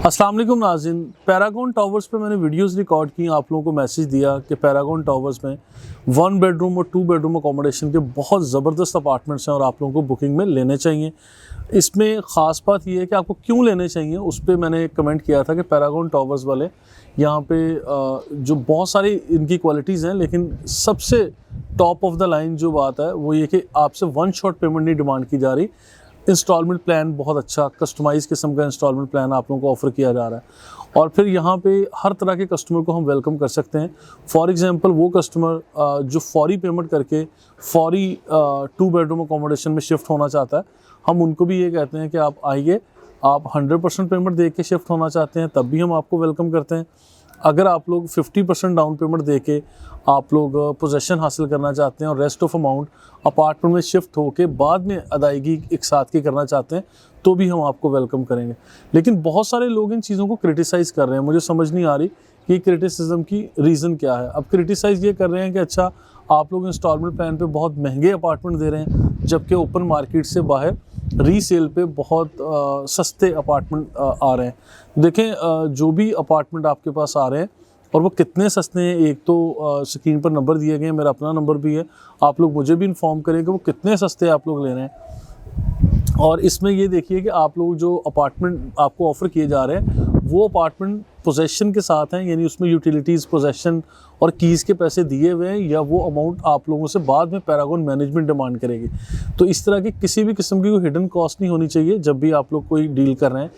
अस्सलाम वालेकुम नाज़रीन, पैरागॉन टावर्स पे मैंने वीडियोस रिकॉर्ड की, आप लोगों को मैसेज दिया कि पैरागॉन टावर्स में 1 बेडरूम और 2 बेडरूम अकोमोडेशन के बहुत ज़बरदस्त अपार्टमेंट्स हैं और आप लोगों को बुकिंग में लेने चाहिए। इसमें ख़ास बात ये है कि आपको क्यों लेने चाहिए, उस पर मैंने कमेंट किया था कि पैरागॉन टावर्स वाले यहाँ पे जो बहुत सारी इनकी क्वालिटीज़ हैं, लेकिन सबसे टॉप ऑफ द लाइन जो बात है वो ये कि आपसे 1 शॉट पेमेंट नहीं डिमांड की जा रही। इंस्टॉलमेंट प्लान बहुत अच्छा कस्टमाइज़ किस्म का इंस्टॉलमेंट प्लान आप लोगों को ऑफ़र किया जा रहा है और फिर यहाँ पे हर तरह के कस्टमर को हम वेलकम कर सकते हैं। फॉर एग्जांपल वो कस्टमर जो फौरी पेमेंट करके फौरी 2 बेडरूम अकोमोडेशन में शिफ्ट होना चाहता है, हम उनको भी ये कहते हैं कि आप आइए, आप 100% पेमेंट दे के शिफ्ट होना चाहते हैं तब भी हम आपको वेलकम करते हैं। अगर आप लोग 50% डाउन पेमेंट दे के आप लोग पोजेसन हासिल करना चाहते हैं और रेस्ट ऑफ अमाउंट अपार्टमेंट में शिफ्ट होके बाद में अदायगी एक साथ की करना चाहते हैं तो भी हम आपको वेलकम करेंगे। लेकिन बहुत सारे लोग इन चीज़ों को क्रिटिसाइज़ कर रहे हैं, मुझे समझ नहीं आ रही कि क्रिटिसिज्म की रीज़न क्या है। अब क्रिटिसाइज़ ये कर रहे हैं कि अच्छा आप लोग इंस्टॉलमेंट प्लान पे बहुत महंगे अपार्टमेंट दे रहे हैं, जबकि ओपन मार्केट से बाहर रीसेल पे बहुत सस्ते अपार्टमेंट आ रहे हैं। देखें जो भी अपार्टमेंट आपके पास आ रहे हैं और वो कितने सस्ते हैं, एक तो स्क्रीन पर नंबर दिए गए हैं, मेरा अपना नंबर भी है, आप लोग मुझे भी इन्फॉर्म करें कि वो कितने सस्ते आप लोग ले रहे हैं। और इसमें ये देखिए कि आप लोग जो अपार्टमेंट आपको ऑफ़र किए जा रहे हैं वो अपार्टमेंट पोजेसन के साथ हैं, यानी उसमें यूटिलिटीज़, पोजेसन और कीज़ के पैसे दिए हुए हैं, या वो अमाउंट आप लोगों से बाद में पैरागॉन मैनेजमेंट डिमांड करेगी। तो इस तरह की किसी भी किस्म की कोई हिडन कॉस्ट नहीं होनी चाहिए जब भी आप लोग कोई डील कर रहे हैं।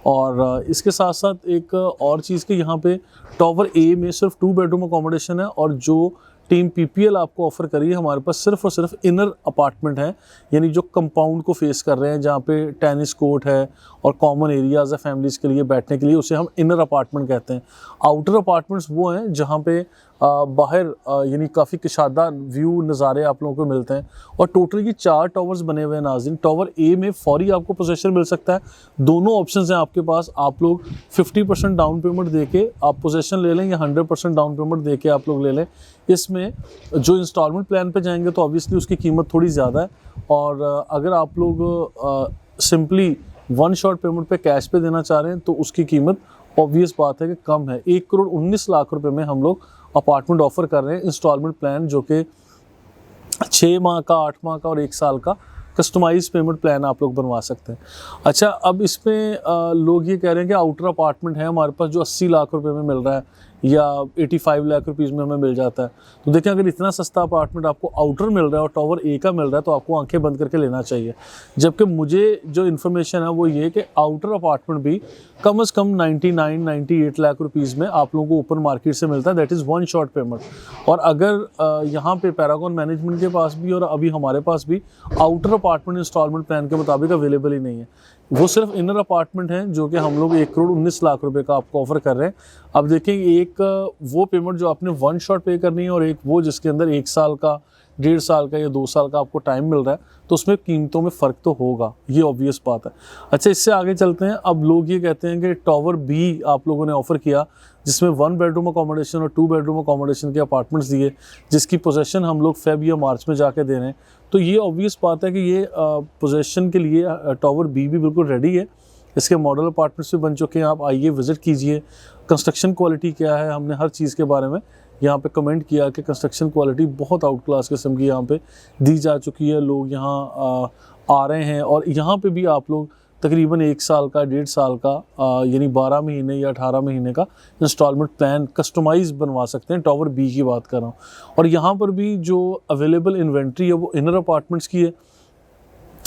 और इसके साथ साथ एक और चीज़ कि यहाँ पे टावर ए में सिर्फ 2 बेडरूम अकोमोडेशन है और जो टीम पीपीएल आपको ऑफ़र करी है हमारे पास सिर्फ और सिर्फ इनर अपार्टमेंट है, यानी जो कंपाउंड को फेस कर रहे हैं, जहाँ पे टेनिस कोर्ट है और कॉमन एरियाज़ है फैमिलीज़ के लिए बैठने के लिए, उसे हम इनर अपार्टमेंट कहते हैं। आउटर अपार्टमेंट्स वो हैं जहाँ पे बाहर यानी काफ़ी कशादा व्यू नज़ारे आप लोगों को मिलते हैं। और टोटल ये 4 टावर्स बने हुए हैं नाज़रीन। टावर ए में फौरी आपको पोजेसन मिल सकता है, दोनों ऑप्शंस हैं आपके पास। आप लोग 50% डाउन पेमेंट दे के आप पोजेसन ले लें या 100% डाउन पेमेंट दे के आप लोग ले लें। इसमें जो इंस्टॉलमेंट प्लान पे जाएंगे तो ऑब्वियसली उसकी कीमत थोड़ी ज़्यादा है, और अगर आप लोग सिंपली 1 शॉट पेमेंट पे कैश पे देना चाह रहे हैं तो उसकी कीमत ऑब्वियस बात है कि कम है। 1,19,00,000 रुपए में हम लोग अपार्टमेंट ऑफ़र कर रहे हैं इंस्टॉलमेंट प्लान, जो कि 6 माह का, 8 माह का और 1 साल का कस्टमाइज पेमेंट प्लान आप लोग बनवा सकते हैं। अच्छा, अब इसमें लोग ये कह रहे हैं कि आउटर अपार्टमेंट है हमारे पास जो 80 लाख रुपए में मिल रहा है या 85 लाख रुपीज़ में हमें मिल जाता है। तो देखिए, अगर इतना सस्ता अपार्टमेंट आपको आउटर मिल रहा है और टावर ए का मिल रहा है तो आपको आंखें बंद करके लेना चाहिए। जबकि मुझे जो इन्फॉर्मेशन है वो ये कि आउटर अपार्टमेंट भी कम से कम 99-98 लाख रुपीज़ में आप लोगों को ओपन मार्केट से मिलता है, दैट इज़ 1 शॉट पेमेंट। और अगर यहाँ पे पैरागॉन मैनेजमेंट के पास भी और अभी हमारे पास भी आउटर अपार्टमेंट इंस्टॉलमेंट प्लान के मुताबिक अवेलेबल ही नहीं है, वो सिर्फ इनर अपार्टमेंट हैं जो कि हम लोग 1,19,00,000 रुपए का आपको ऑफ़र कर रहे हैं। अब देखें, एक वो पेमेंट जो आपने 1 शॉट पे करनी है और एक वो जिसके अंदर 1 साल का, 1.5 साल का या 2 साल का आपको टाइम मिल रहा है, तो उसमें कीमतों में फ़र्क तो होगा, ये ऑब्वियस बात है। अच्छा, इससे आगे चलते हैं। अब लोग ये कहते हैं कि टावर बी आप लोगों ने ऑफ़र किया जिसमें 1 बेडरूम अकोमोडेशन और 2 बेडरूम अकोमोडेशन के अपार्टमेंट्स दिए, जिसकी पोजेसन हम लोग फ़ेब या मार्च में जाके दे रहे हैं। तो ये ऑब्वियस बात है कि ये पोजेसन के लिए टावर बी भी बिल्कुल रेडी है। इसके मॉडल अपार्टमेंट्स भी बन चुके हैं, आप आइए विज़िट कीजिए। कंस्ट्रक्शन क्वालिटी क्या है, हमने हर चीज़ के बारे में यहाँ पे कमेंट किया कि कंस्ट्रक्शन क्वालिटी बहुत आउट क्लास किस्म की यहाँ पे दी जा चुकी है। लोग यहाँ आ रहे हैं और यहाँ पे भी आप लोग तकरीबन 1 साल का, 1.5 साल का यानी 12 महीने या 18 महीने का इंस्टॉलमेंट प्लान कस्टमाइज़ बनवा सकते हैं। टावर बी की बात कर रहा हूँ। और यहाँ पर भी जो अवेलेबल इन्वेंट्री है वो इनर अपार्टमेंट्स की है।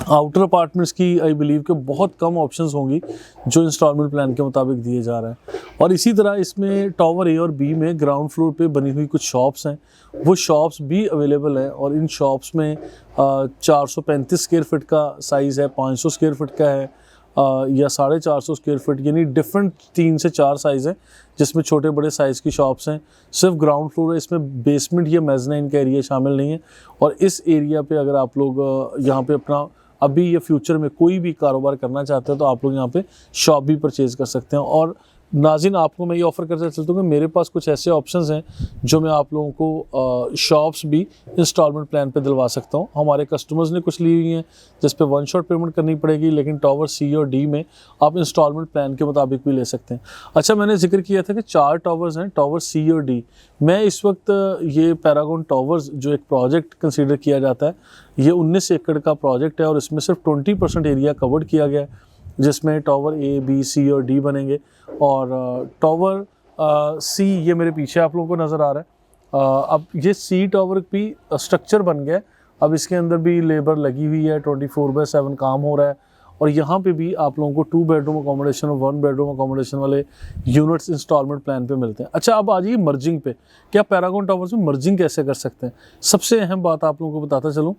आउटर अपार्टमेंट्स की आई बिलीव कि बहुत कम ऑप्शंस होंगी जो इंस्टॉलमेंट प्लान के मुताबिक दिए जा रहे हैं। और इसी तरह इसमें टावर ए और बी में ग्राउंड फ्लोर पे बनी हुई कुछ शॉप्स हैं, वो शॉप्स भी अवेलेबल हैं। और इन शॉप्स में 435 स्क्वायर फीट का साइज़ है, 500 स्क्वायर फीट का है या 450 स्क्वायर फीट, यानी डिफरेंट 3 से 4 साइज़ हैं जिसमें छोटे बड़े साइज़ की शॉप्स हैं। सिर्फ ग्राउंड फ्लोर है, इसमें बेसमेंट या मेज़नाइन का एरिया शामिल नहीं है। और इस एरिया पे अगर आप लोग यहाँ पे अपना अभी या फ्यूचर में कोई भी कारोबार करना चाहते हैं तो आप लोग यहाँ पे शॉप भी परचेज़ कर सकते हैं। और नाज़रीन आपको मैं ये ऑफ़र करता चलता हूँ कि मेरे पास कुछ ऐसे ऑप्शंस हैं जो मैं आप लोगों को शॉप्स भी इंस्टॉलमेंट प्लान पे दिलवा सकता हूँ। हमारे कस्टमर्स ने कुछ ली हुई हैं जिस पे वन शॉट पेमेंट करनी पड़ेगी, लेकिन टावर सी और डी में आप इंस्टॉलमेंट प्लान के मुताबिक भी ले सकते हैं। अच्छा, मैंने जिक्र किया था कि 4 टावर्स हैं, टावर सी और डी। मैं इस वक्त ये पैरागॉन टावर्स जो एक प्रोजेक्ट कंसिडर किया जाता है, ये 19 एकड़ का प्रोजेक्ट है और इसमें सिर्फ 20% एरिया कवर्ड किया गया है, जिसमें टावर ए, बी, सी और डी बनेंगे। और टावर सी ये मेरे पीछे आप लोगों को नज़र आ रहा है। अब ये सी टावर भी स्ट्रक्चर बन गया है, अब इसके अंदर भी लेबर लगी हुई है, 24/7 काम हो रहा है। और यहाँ पे भी आप लोगों को 2 बेडरूम अकोमोडेशन और 1 बेडरूम अकोमोडेशन वाले यूनिट्स इंस्टॉलमेंट प्लान पे मिलते हैं। अच्छा, अब आ जाइए मर्जिंग पे। क्या पैरागॉन टावर्स में मर्जिंग कैसे कर सकते हैं? सबसे अहम बात आप लोगों को बताता चलूँ,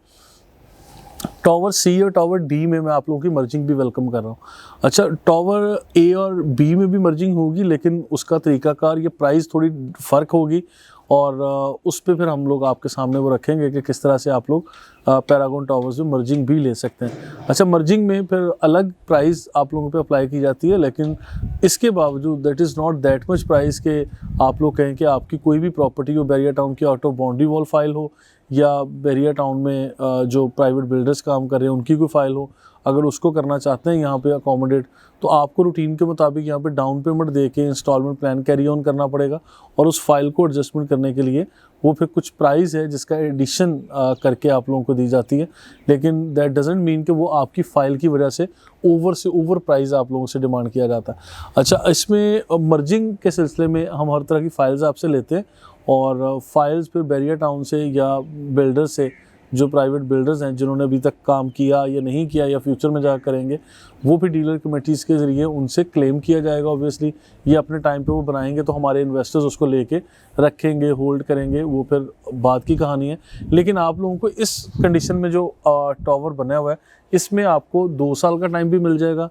टावर सी और टावर डी में मैं आप लोगों की मर्जिंग भी वेलकम कर रहा हूँ। अच्छा, टावर ए और बी में भी मर्जिंग होगी, लेकिन उसका तरीकाकार, ये प्राइस थोड़ी फ़र्क होगी और उस पे फिर हम लोग आपके सामने वो रखेंगे कि किस तरह से आप लोग पैरागॉन टावर्स में मर्जिंग भी ले सकते हैं। अच्छा, मर्जिंग में फिर अलग प्राइस आप लोगों पे अप्लाई की जाती है, लेकिन इसके बावजूद that is not that much price के आप लोग कहें कि आपकी कोई भी प्रॉपर्टी हो, बैरिया टाउन की out of boundary wall file हो या बैरिया टाउन में जो प्राइवेट बिल्डर्स काम कर रहे हैं उनकी कोई फाइल हो, अगर उसको करना चाहते हैं यहाँ पे अकोमोडेट, तो आपको रूटीन के मुताबिक यहाँ पे डाउन पेमेंट दे के इंस्टॉलमेंट प्लान कैरी ऑन करना पड़ेगा। और उस फाइल को एडजस्टमेंट करने के लिए वो फिर कुछ प्राइस है जिसका एडिशन करके आप लोगों को दी जाती है, लेकिन दैट डजेंट मीन कि वो आपकी फ़ाइल की वजह से ओवर प्राइस आप लोगों से डिमांड किया जाता है। अच्छा, इसमें मर्जिंग के सिलसिले में हम हर तरह की फ़ाइल्स आपसे लेते हैं और फाइल्स फिर बैरिया टाउन से या बिल्डर से, जो प्राइवेट बिल्डर्स हैं जिन्होंने अभी तक काम किया या नहीं किया या फ्यूचर में जा करेंगे, वो भी डीलर कमेटीज़ के ज़रिए उनसे क्लेम किया जाएगा। ऑब्वियसली ये अपने टाइम पे वो बनाएंगे तो हमारे इन्वेस्टर्स उसको लेके रखेंगे, होल्ड करेंगे, वो फिर बात की कहानी है। लेकिन आप लोगों को इस कंडीशन में जो टावर बना हुआ है, इसमें आपको 2 साल का टाइम भी मिल जाएगा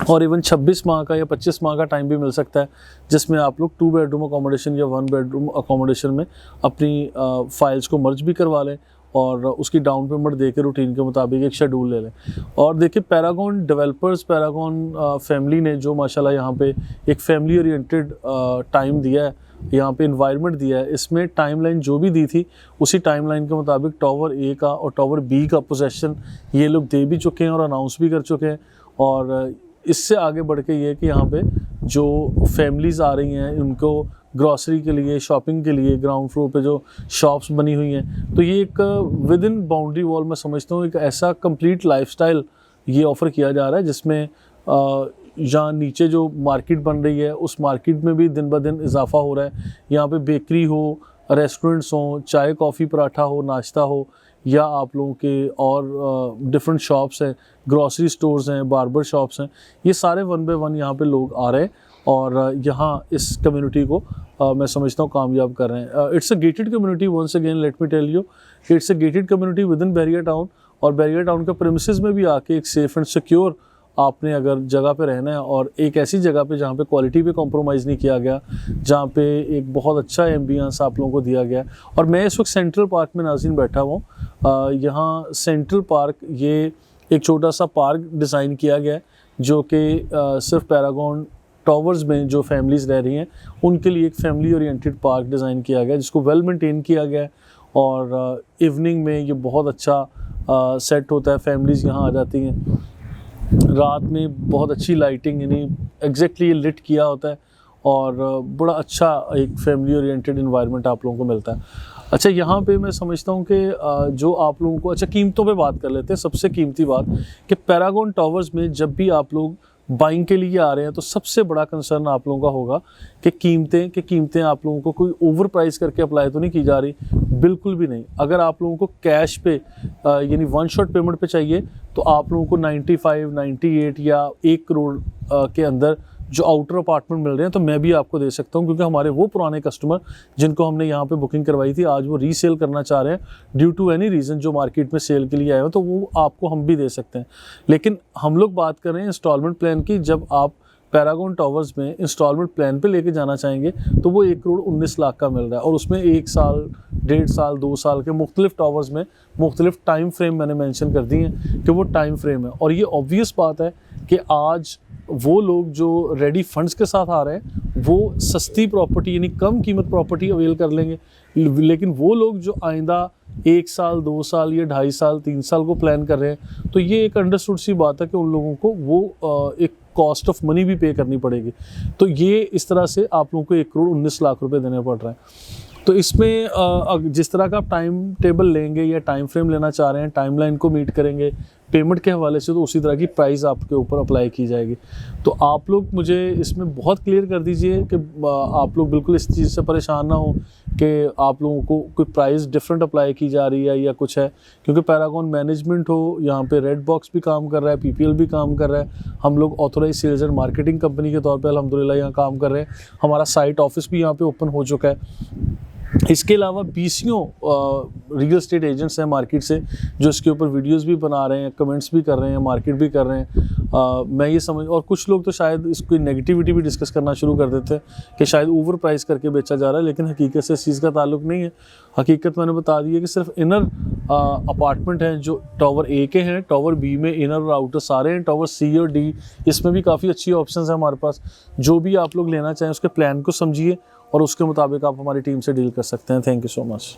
और इवन 26 माह का या 25 माह का टाइम भी मिल सकता है, जिसमें आप लोग 2 बेडरूम अकोमोडेशन या 1 बेडरूम अकोमोडेशन में अपनी फाइल्स को मर्ज भी करवा लें और उसकी डाउन पेमेंट देकर रूटीन के मुताबिक एक शेड्यूल ले लें। और देखिए, पैरागॉन डेवलपर्स, पैरागॉन फैमिली ने जो माशाल्लाह यहाँ पे एक फैमिली ओरिएंटेड टाइम दिया है, यहाँ पे इन्वायरमेंट दिया है, इसमें टाइमलाइन जो भी दी थी उसी टाइमलाइन के मुताबिक टावर ए का और टावर बी का पोजेसन ये लोग दे भी चुके हैं और अनाउंस भी कर चुके हैं। और इससे आगे बढ़ के ये कि यहाँ पे जो फैमिलीज़ आ रही हैं उनको ग्रॉसरी के लिए, शॉपिंग के लिए ग्राउंड फ्लोर पे जो शॉप्स बनी हुई हैं, तो ये एक विद इन बाउंड्री वॉल मैं समझता हूँ एक ऐसा कंप्लीट लाइफस्टाइल ये ऑफ़र किया जा रहा है, जिसमें यहाँ नीचे जो मार्केट बन रही है उस मार्केट में भी दिन ब दिन इजाफा हो रहा है। यहाँ पे बेकरी हो, रेस्टोरेंट्स हों, चाय कॉफ़ी पराठा हो, नाश्ता हो, या आप लोगों के और डिफरेंट शॉप्स हैं, ग्रॉसरी स्टोर्स हैं, बार्बर शॉप्स हैं, ये सारे 1 बाय 1 यहाँ पे लोग आ रहे हैं और यहाँ इस कम्युनिटी को मैं समझता हूँ कामयाब कर रहे हैं। It's a gated community, once again let me tell you, it's a gated community within Bahria town. और बैरिया टाउन के प्रेमिसेस में भी आके एक सेफ़ एंड सिक्योर आपने अगर जगह पे रहना है और एक ऐसी जगह पे जहाँ पे क्वालिटी पे कॉम्प्रोमाइज़ नहीं किया गया, जहाँ पे एक बहुत अच्छा एम्बियंस आप लोगों को दिया गया। और मैं इस वक्त सेंट्रल पार्क में नाज़रीन बैठा हुआ हूँ। यहाँ सेंट्रल पार्क ये एक छोटा सा पार्क डिज़ाइन किया गया है जो कि सिर्फ पैरागॉन टावर्स में जो फैमिलीज़ रह रही हैं उनके लिए एक फैमिली ओरिएंटेड पार्क डिज़ाइन किया गया है, जिसको वेल मेंटेन किया गया है। और इवनिंग में ये बहुत अच्छा सेट होता है, फैमिलीज़ यहाँ आ जाती हैं, रात में बहुत अच्छी लाइटिंग यानी एग्जैक्टली लिट किया होता है और बड़ा अच्छा एक फैमिली ओरिएंटेड इन्वायरमेंट आप लोगों को मिलता है। अच्छा, यहाँ पे मैं समझता हूँ कि जो आप लोगों को, अच्छा कीमतों पे बात कर लेते हैं। सबसे कीमती बात कि पैरागॉन टावर्स में जब भी आप लोग बाइंग के लिए आ रहे हैं तो सबसे बड़ा कंसर्न आप लोगों का होगा कि कीमतें आप लोगों को कोई ओवर प्राइस करके अप्लाई तो नहीं की जा रही, बिल्कुल भी नहीं। अगर आप लोगों को कैश पे यानी 1 शॉट पेमेंट पे चाहिए तो आप लोगों को 95, 98 या 1 करोड़ के अंदर जो आउटर अपार्टमेंट मिल रहे हैं तो मैं भी आपको दे सकता हूं, क्योंकि हमारे वो पुराने कस्टमर जिनको हमने यहाँ पे बुकिंग करवाई थी आज वो रीसेल करना चाह रहे हैं ड्यू टू एनी रीज़न, जो मार्केट में सेल के लिए आए हो, तो वो आपको हम भी दे सकते हैं। लेकिन हम लोग बात कर रहे हैं इंस्टॉलमेंट प्लान की। जब आप पैरागॉन टावर्स में इंस्टॉलमेंट प्लान पे लेके जाना चाहेंगे तो वो 1 करोड़ 19 लाख का मिल रहा है और उसमें 1 साल, 1.5 साल, 2 साल के मुख्तलिफ टावर्स में मुख्तलिफ टाइम फ्रेम मैंने मेंशन कर दी हैं कि वो टाइम फ्रेम है। और ये ऑब्वियस बात है कि आज वो लोग जो रेडी फंड्स के साथ आ रहे हैं वो सस्ती प्रॉपर्टी यानी कम कीमत प्रॉपर्टी अवेल कर लेंगे, लेकिन वो लोग जो आइंदा 1 साल 2 साल या 2.5 साल 3 साल को प्लान कर रहे हैं, तो ये एक अंडरस्टूड सी बात है कि उन लोगों को वो एक कॉस्ट ऑफ मनी भी पे करनी पड़ेगी। तो ये इस तरह से आप लोगों को 1 करोड़ 19 लाख रुपए देने पड़ रहे हैं। तो इसमें जिस तरह का आप टाइम टेबल लेंगे या टाइम फ्रेम लेना चाह रहे हैं, टाइमलाइन को मीट करेंगे पेमेंट के हवाले से, तो उसी तरह की प्राइस आपके ऊपर अप्लाई की जाएगी। तो आप लोग मुझे इसमें बहुत क्लियर कर दीजिए कि आप लोग बिल्कुल इस चीज़ से परेशान ना हो कि आप लोगों को कोई प्राइस डिफरेंट अप्लाई की जा रही है या कुछ है, क्योंकि पैरागॉन मैनेजमेंट हो यहाँ पे रेड बॉक्स भी काम कर रहा है, PPL भी काम कर रहा है, हम लोग authorise sales and marketing company के तौर पे अल्हम्दुलिल्लाह यहाँ काम कर रहे हैं, हमारा साइट ऑफिस भी यहाँ पे ओपन हो चुका है। इसके अलावा बीसियों रियल एस्टेट एजेंट्स हैं मार्केट से जो इसके ऊपर वीडियोस भी बना रहे हैं, कमेंट्स भी कर रहे हैं, मार्केट भी कर रहे हैं। मैं ये समझ, और कुछ लोग तो शायद इसकी नेगेटिविटी भी डिस्कस करना शुरू कर देते हैं कि शायद ओवर प्राइस करके बेचा जा रहा है, लेकिन हकीकत से इस चीज़ का ताल्लुक नहीं है। हकीकत मैंने बता दी है कि सिर्फ इनर अपार्टमेंट हैं जो टावर A के हैं, टावर B में इनर और आउटर सारे हैं, टावर C और D इसमें भी काफ़ी अच्छी ऑप्शंस हैं हमारे पास। जो भी आप लोग लेना चाहें उसके प्लान को समझिए और उसके मुताबिक आप हमारी टीम से डील कर सकते हैं। Thank you so much.